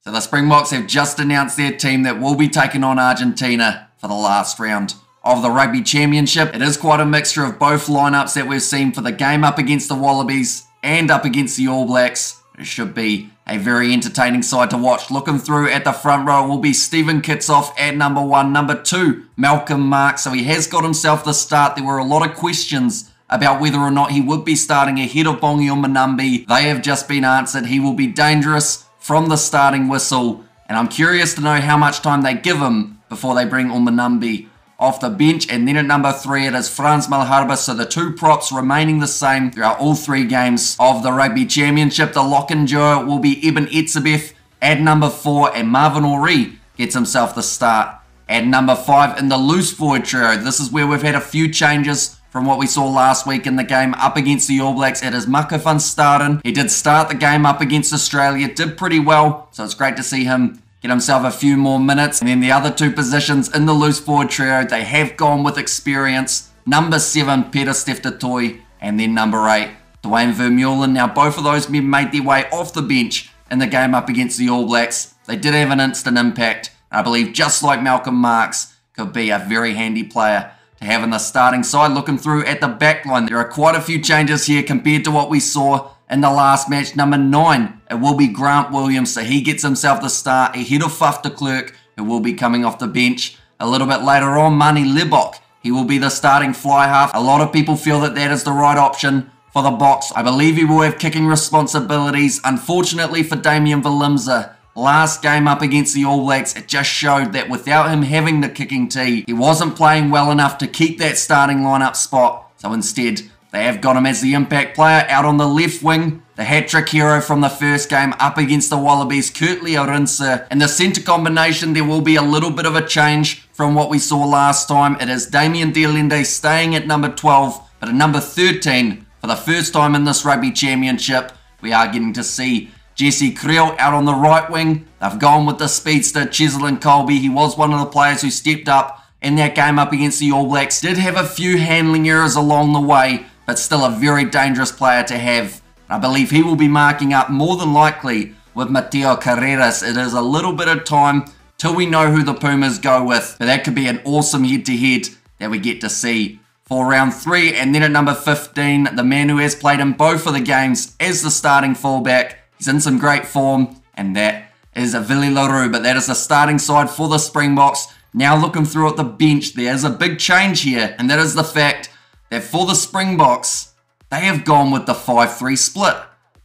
So the Springboks have just announced their team that will be taking on Argentina for the last round of the Rugby Championship. It is quite a mixture of both lineups that we've seen for the game up against the Wallabies and up against the All Blacks. It should be a very entertaining side to watch. Looking through at the front row will be Stephen Kitsoff at number 1. Number 2, Malcolm Marx. So he has got himself the start. There were a lot of questions about whether or not he would be starting ahead of Bongi Umbanambi. They have just been answered. He will be dangerous from the starting whistle. And I'm curious to know how much time they give him before they bring Umbanambi off the bench. And then at number 3, it is Frans Malherbe. So the 2 props remaining the same throughout all 3 games of the Rugby Championship. The lock-in duo will be Eben Etzebeth at number 4, and Marvin Ori gets himself the start at number 5 in the loose forward trio. This is where we've had a few changes from what we saw last week in the game up against the All Blacks. It is Mako van Staden. He did start the game up against Australia, did pretty well, so it's great to see him get himself a few more minutes. And then the other 2 positions in the loose forward trio, they have gone with experience. Number 7, Peter Steftotoy, and then number 8, Dwayne Vermeulen. Now both of those men made their way off the bench in the game up against the All Blacks. They did have an instant impact. I believe just like Malcolm Marx, could be a very handy player to have in the starting side. Looking through at the back line, there are quite a few changes here compared to what we saw in the last match. Number 9, it will be Grant Williams, so he gets himself the start ahead of Faf de Klerk, who will be coming off the bench a little bit later on. Mani Lebok, he will be the starting fly half. A lot of people feel that that is the right option for the Boks. I believe he will have kicking responsibilities. Unfortunately for Damian Valimza, last game up against the All Blacks, it just showed that without him having the kicking tee, he wasn't playing well enough to keep that starting lineup spot. So instead, they have got him as the impact player out on the left wing. The hat-trick hero from the first game up against the Wallabies, Kurtley Orinse. In the centre combination, there will be a little bit of a change from what we saw last time. It is Damien Dialende staying at number 12, but at number 13, for the first time in this Rugby Championship, we are getting to see Jesse Creel out on the right wing. They've gone with the speedster Cheslin Colby. He was one of the players who stepped up in that game up against the All Blacks. Did have a few handling errors along the way, but still a very dangerous player to have. I believe he will be marking up more than likely with Mateo Carreras. It is a little bit of time till we know who the Pumas go with, but that could be an awesome head-to-head that we get to see for round 3. And then at number 15, the man who has played in both of the games as the starting fullback. He's in some great form, and that is Vili Larue. But that is the starting side for the Springboks. Now looking through at the bench, there's a big change here, and that is the fact that for the Springboks, they have gone with the 5-3 split.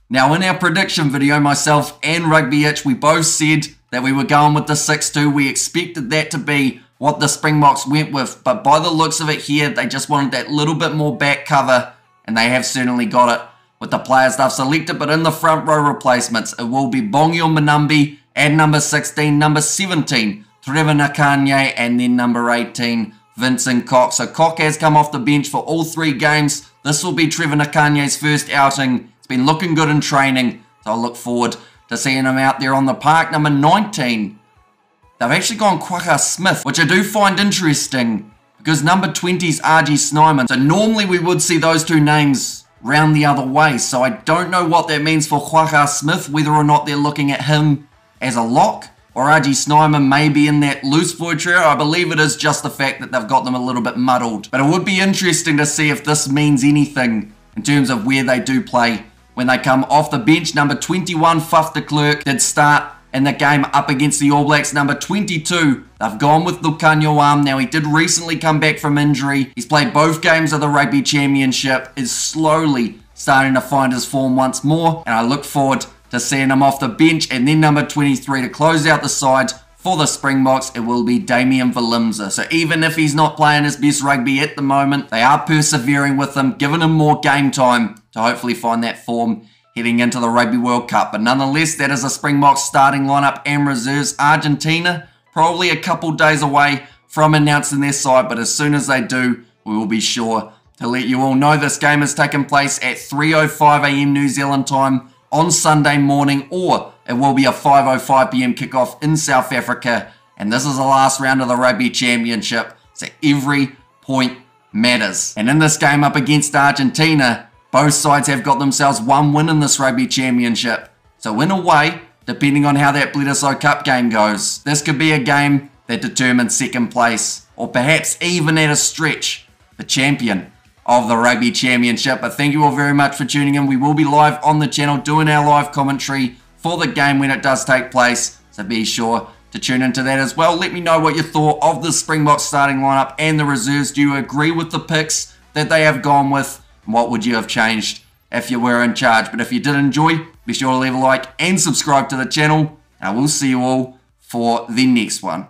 Now in our prediction video, myself and Rugby Itch, we both said that we were going with the 6-2. We expected that to be what the Springboks went with, but by the looks of it here, they just wanted that little bit more back cover, and they have certainly got it with the players they've selected. But in the front row replacements, it will be Bongi Umbanambi at number 16, number 17, Trevor Nakanye, and then number 18, Vincent Koch. So Koch has come off the bench for all 3 games. This will be Trevor Nakanye's first outing. It's been looking good in training, so I look forward to seeing him out there on the park. Number 19, they've actually gone Quagga Smith, which I do find interesting because number 20 is RG Snyman. So normally we would see those 2 names round the other way. So I don't know what that means for Quagga Smith, whether or not they're looking at him as a lock, or RG Snyman may be in that loose forward trio. I believe it is just the fact that they've got them a little bit muddled. But it would be interesting to see if this means anything in terms of where they do play when they come off the bench. Number 21, Faf de Klerk, did start in the game up against the All Blacks. Number 22, they've gone with Lucanio Arm. Now, he did recently come back from injury. He's played both games of the Rugby Championship, is slowly starting to find his form once more, and I look forward to seeing him off the bench. And then number 23 to close out the side for the Springboks, it will be Damian Valimza. So even if he's not playing his best rugby at the moment, they are persevering with him, giving him more game time to hopefully find that form heading into the Rugby World Cup. But nonetheless, that is a Springboks starting lineup and reserves. Argentina, probably a couple days away from announcing their side, but as soon as they do, we will be sure to let you all know. This game has taken place at 3:05 AM New Zealand time on Sunday morning, or it will be a 5:05 PM kickoff in South Africa. And this is the last round of the Rugby Championship, so every point matters. And in this game up against Argentina, both sides have got themselves 1 win in this Rugby Championship. So in a way, depending on how that Bledisloe Cup game goes. This could be a game that determines second place, or perhaps even at a stretch, the champion of the Rugby Championship. But thank you all very much for tuning in. We will be live on the channel doing our live commentary for the game when it does take place, so be sure to tune into that as well. Let me know what you thought of the Springboks starting lineup and the reserves. Do you agree with the picks that they have gone with? What would you have changed if you were in charge? But if you did enjoy, be sure to leave a like and subscribe to the channel. I will see you all for the next one.